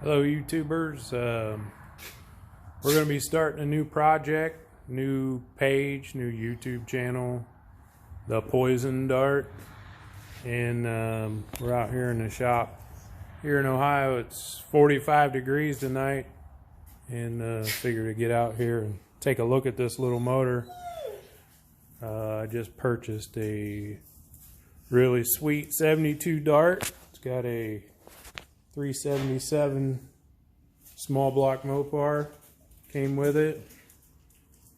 Hello YouTubers, we're going to be starting a new project, new page, new YouTube channel, the Poison Dart, and we're out here in the shop. Here in Ohio it's 45 degrees tonight, and figured to get out here and take a look at this little motor. I just purchased a really sweet 72 Dart. It's got a 377 small block Mopar, came with it.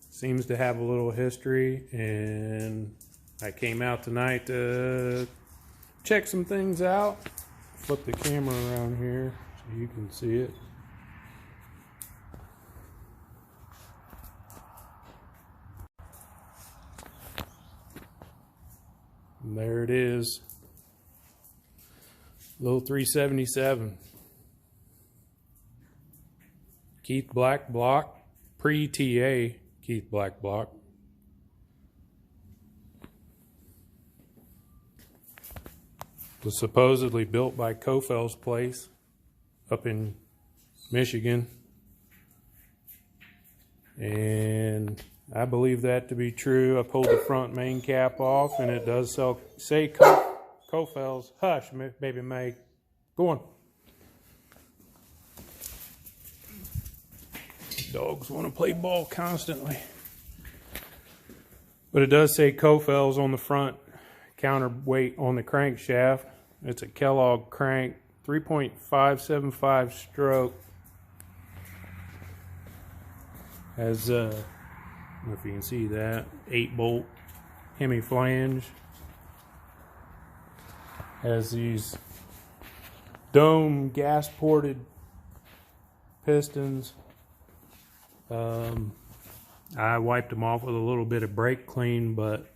Seems to have a little history, and I came out tonight to check some things out. Flip the camera around here so you can see it. And there it is. Little 377. Keith Black block. Pre-TA Keith Black block. Was supposedly built by Kofel's place up in Michigan. And I believe that to be true. I pulled the front main cap off, and it does say Kofel's. Hush, baby Meg. Go on. Dogs want to play ball constantly. But it does say Kofel's on the front counterweight on the crankshaft. It's a Kellogg crank, 3.575 stroke. Has, I don't know if you can see that, 8-bolt Hemi flange. Has these dome gas ported pistons. I wiped them off with a little bit of brake clean, but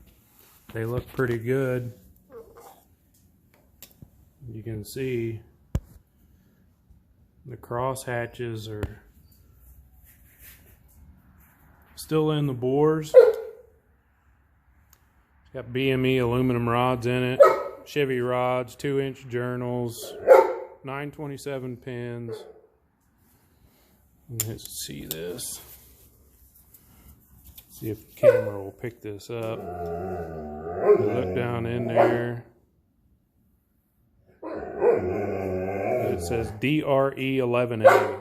they look pretty good. You can see the cross hatches are still in the bores. It's got BME aluminum rods in it, Chevy rods, 2-inch journals, 927 pins. Let's see this. See if the camera will pick this up. Look down in there. It says DRE11A.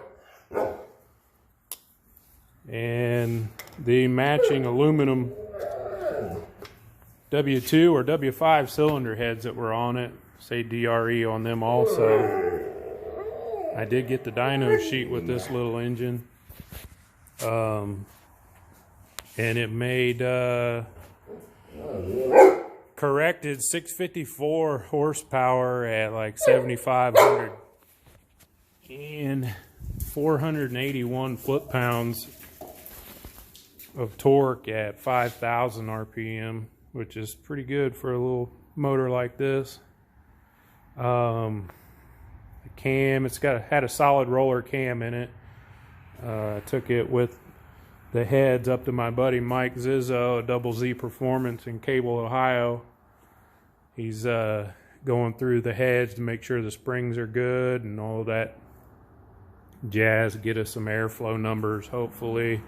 And the matching aluminum W2 or W5 cylinder heads that were on it say DRE on them also. I did get the dyno sheet with this little engine. And it made corrected 654 horsepower at like 7,500 and 481 foot-pounds of torque at 5,000 RPM, which is pretty good for a little motor like this. The cam, it's had a solid roller cam in it. Took it with the heads up to my buddy Mike Zizzo, Double Z Performance in Cable, Ohio. He's going through the heads to make sure the springs are good and all that jazz, get us some airflow numbers hopefully,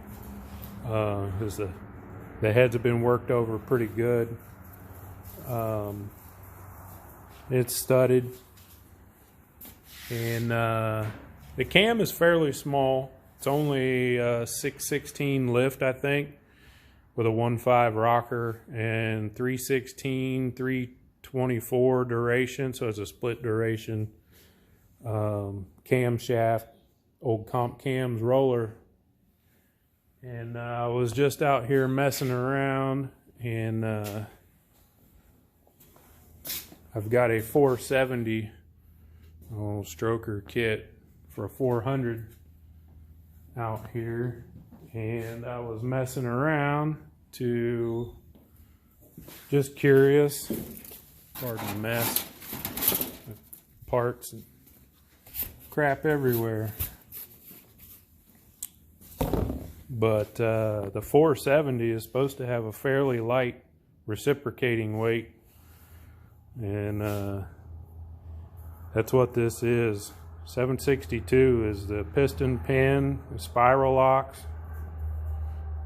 because the heads have been worked over pretty good. It's studded, and the cam is fairly small. It's only a 616 lift, I think, with a 1.5 rocker and 316, 324 duration, so it's a split duration. Camshaft, old Comp Cams roller. And I was just out here messing around, and I've got a 470 stroker kit for a 400 out here, and I was messing around to just curious. Pardon the mess. Parts and crap everywhere. But the 470 is supposed to have a fairly light reciprocating weight, and that's what this is. 762 is the piston pin, the spiral locks.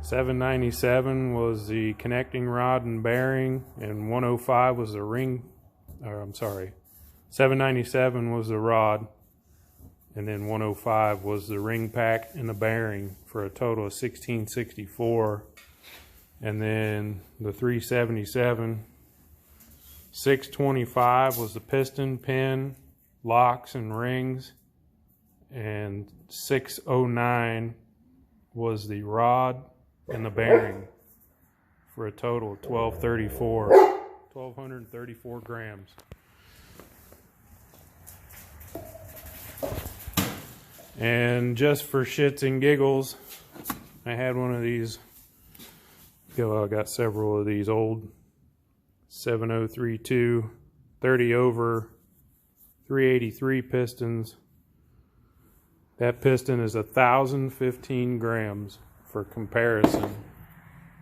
797 was the connecting rod and bearing, and 105 was the ring, or I'm sorry, 797 was the rod, and then 105 was the ring pack and the bearing, for a total of 1664. And then the 377, 625 was the piston pin, locks and rings, and 609 was the rod and the bearing, for a total of 1234 grams. And just for shits and giggles, I had one of these. I got several of these old 7032 30 over 383 pistons. That piston is 1,015 grams for comparison,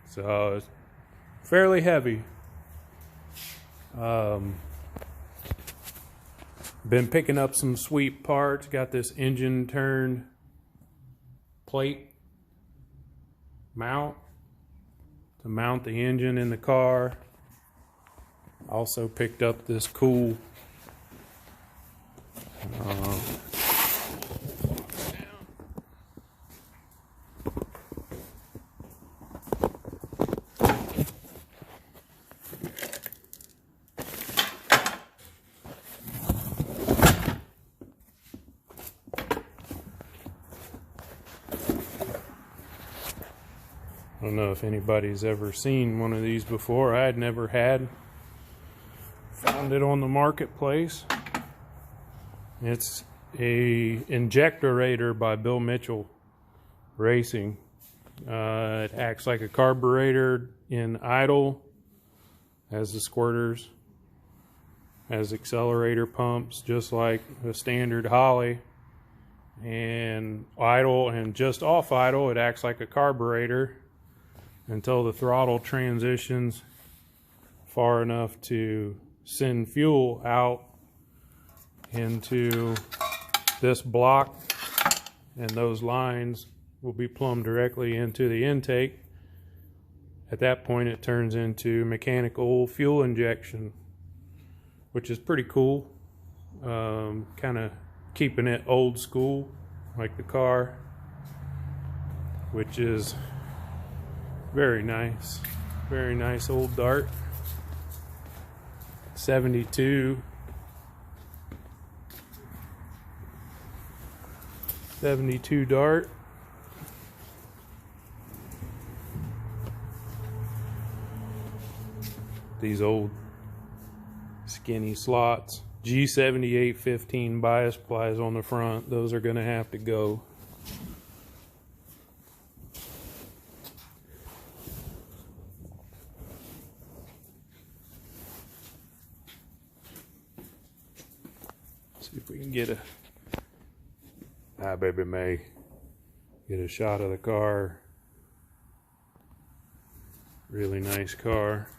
so it's fairly heavy. Been picking up some sweet parts. Got this engine turned plate mount to mount the engine in the car. Also picked up this cool I don't know if anybody's ever seen one of these before. I had never had. Found it on the marketplace. It's a injectorator by Bill Mitchell Racing. It acts like a carburetor in idle, has the squirters, has accelerator pumps just like a standard Holly, and idle and just off idle it acts like a carburetor until the throttle transitions far enough to send fuel out into this block, and those lines will be plumbed directly into the intake. At that point it turns into mechanical fuel injection, which is pretty cool. Kind of keeping it old school like the car, which is very nice old Dart. 72 Dart. These old skinny slots. G7815 bias plies on the front. Those are going to have to go. See if we can get baby May, get a shot of the car. Really nice car.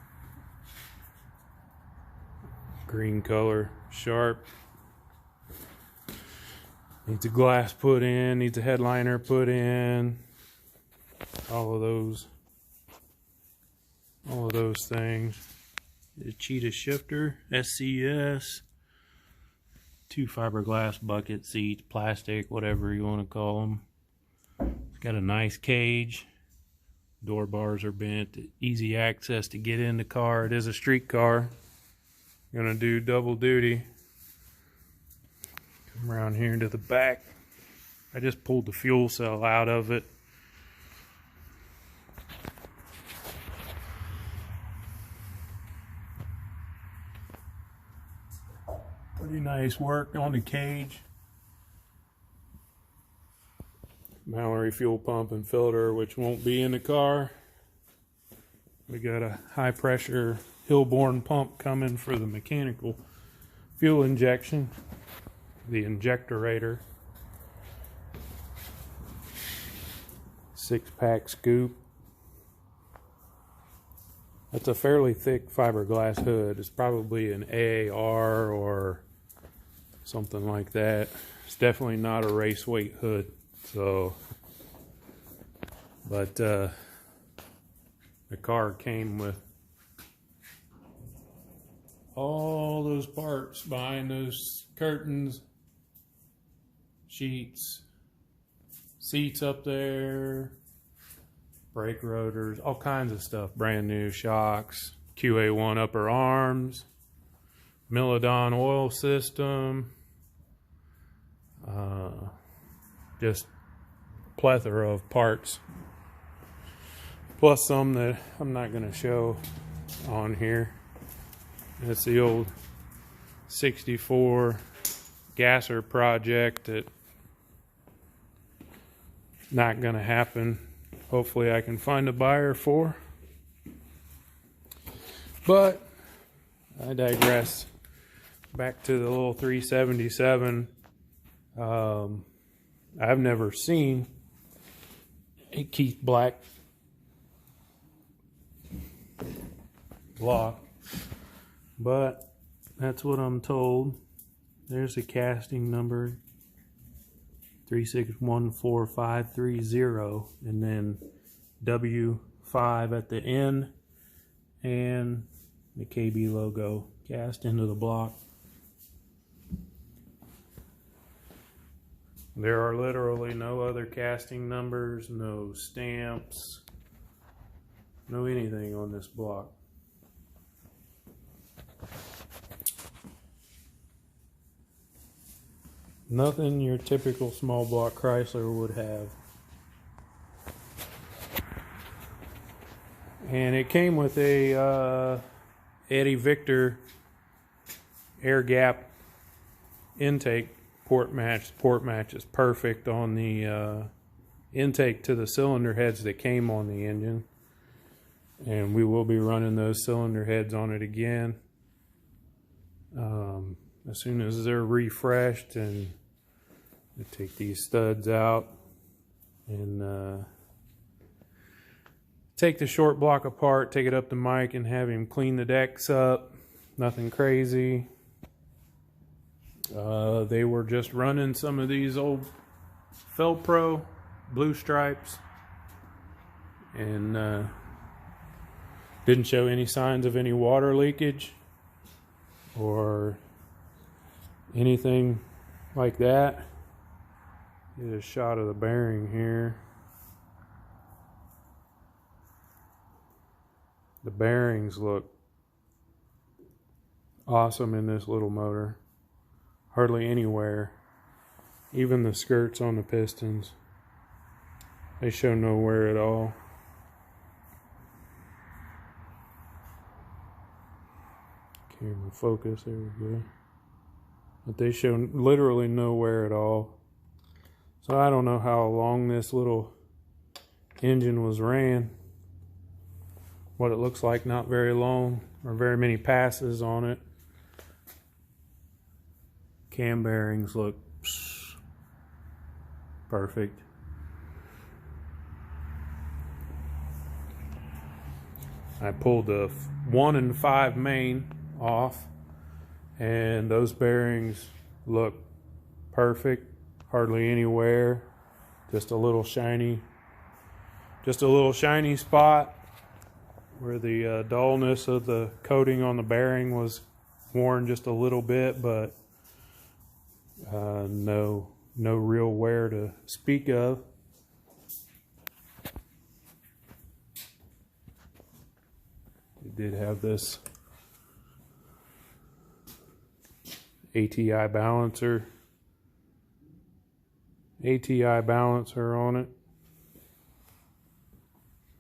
Green color, sharp. Needs a glass put in, needs a headliner put in. All of those things. The cheetah shifter, SCS. 2 fiberglass bucket seats, plastic, whatever you want to call them. It's got a nice cage. Door bars are bent. Easy access to get in the car. It is a street car. Gonna do double duty. Come around here into the back. I just pulled the fuel cell out of it. Pretty nice work on the cage. Mallory fuel pump and filter, which won't be in the car. We got a high pressure Hillborn pump coming for the mechanical fuel injection, the injectorator. 6-pack scoop. That's a fairly thick fiberglass hood. It's probably an AAR or something like that. It's definitely not a race weight hood. So, but the car came with all those parts behind those curtains, sheets, seats up there, brake rotors, all kinds of stuff. Brand new shocks, QA1 upper arms, Milodon oil system, just plethora of parts, plus some that I'm not going to show on here. It's the old 64 gasser project that not going to happen. Hopefully I can find a buyer for. But I digress. Back to the little 377. I've never seen a Keith Black block, but that's what I'm told. There's the casting number, 3614530, and then W5 at the end, and the KB logo cast into the block. There are literally no other casting numbers, no stamps, no anything on this block. Nothing your typical small block Chrysler would have. And it came with a Eddie Victor air gap intake port match. The port match is perfect on the intake to the cylinder heads that came on the engine. And we will be running those cylinder heads on it again. As soon as they're refreshed, and I take these studs out and take the short block apart, take it up to Mike and have him clean the decks up. Nothing crazy. They were just running some of these old Felpro blue stripes and didn't show any signs of any water leakage or anything like that. Get a shot of the bearing here. The bearings look awesome in this little motor. Hardly anywhere. Even the skirts on the pistons, they show no wear at all. Camera focus, there we go. But they show literally no wear at all. So I don't know how long this little engine was ran. What it looks like, not very long or very many passes on it. Cam bearings look perfect. I pulled the 1 and 5 main off, and those bearings look perfect. Hardly any wear. Just a little shiny spot where the dullness of the coating on the bearing was worn just a little bit, but no real wear to speak of. It did have this ATI balancer on it.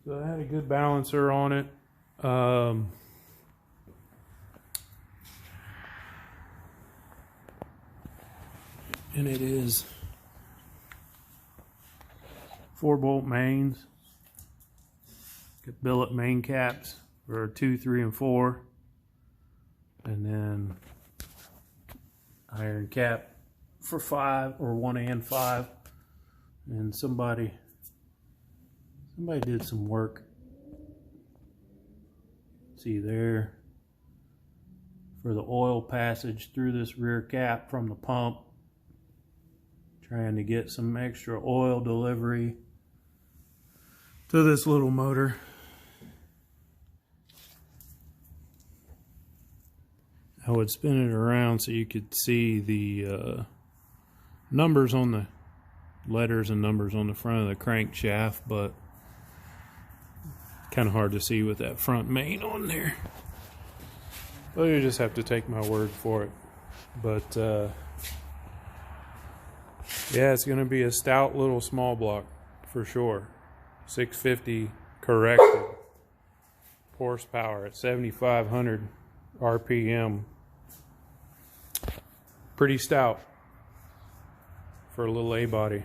So I had a good balancer on it. And it is 4-bolt mains. Got billet main caps for 2, 3, and 4. And then iron cap for 5, or 1 and 5. And somebody did some work. See there, for the oil passage through this rear cap from the pump. Trying to get some extra oil delivery to this little motor. I would spin it around so you could see the numbers on the letters and numbers on the front of the crankshaft, but kind of hard to see with that front main on there. Well, you just have to take my word for it. But yeah, it's going to be a stout little small block for sure. 650 corrected horsepower at 7,500 RPM. Pretty stout for a little A-body.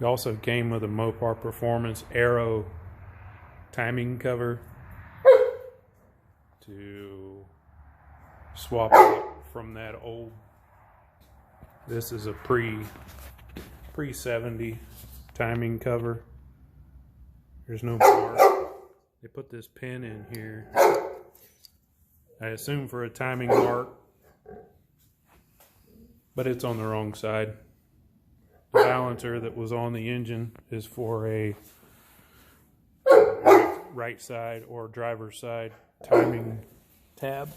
It also came with a Mopar Performance Aero timing cover to swap it from that old. This is a pre-70 timing cover. There's no mark. They put this pin in here, I assume for a timing mark, but it's on the wrong side. The balancer that was on the engine is for a right side or driver's side timing tab.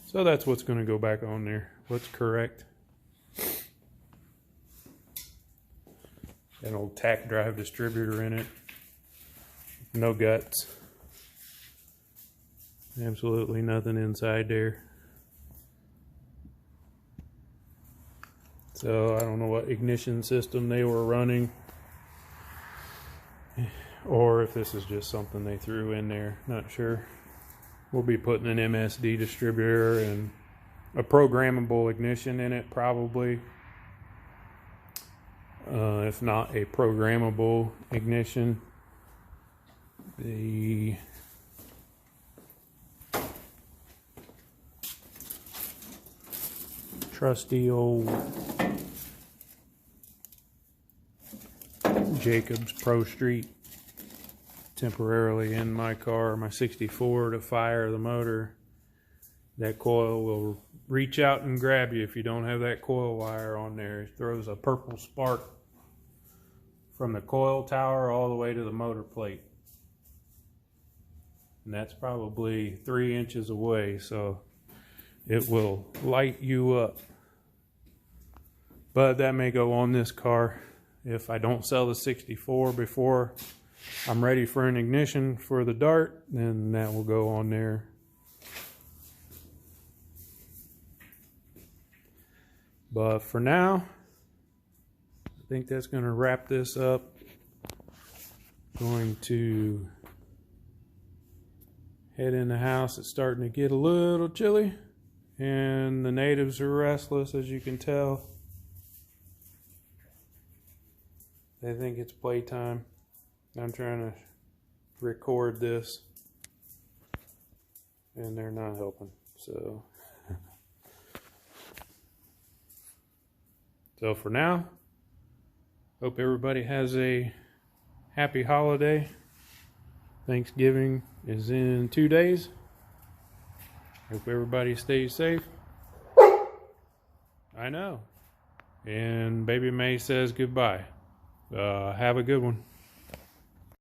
So that's what's going to go back on there. What's correct. An old tack drive distributor in it. No guts. Absolutely nothing inside there. So I don't know what ignition system they were running, or if this is just something they threw in there. Not sure. We'll be putting an MSD distributor and a programmable ignition in it probably. If not a programmable ignition, the trusty old Jacobs Pro Street temporarily in my car, my 64, to fire the motor. That coil will reach out and grab you if you don't have that coil wire on there. It throws a purple spark from the coil tower all the way to the motor plate. And that's probably 3 inches away, so it will light you up. But that may go on this car. If I don't sell the 64 before I'm ready for an ignition for the Dart, then that will go on there. But for now, I think that's going to wrap this up. Going to head in the house. It's starting to get a little chilly, and the natives are restless, as you can tell. They think it's playtime. I'm trying to record this, and they're not helping. So for now, hope everybody has a happy holiday. Thanksgiving is in 2 days. Hope everybody stays safe. I know. And Baby May says goodbye. Have a good one.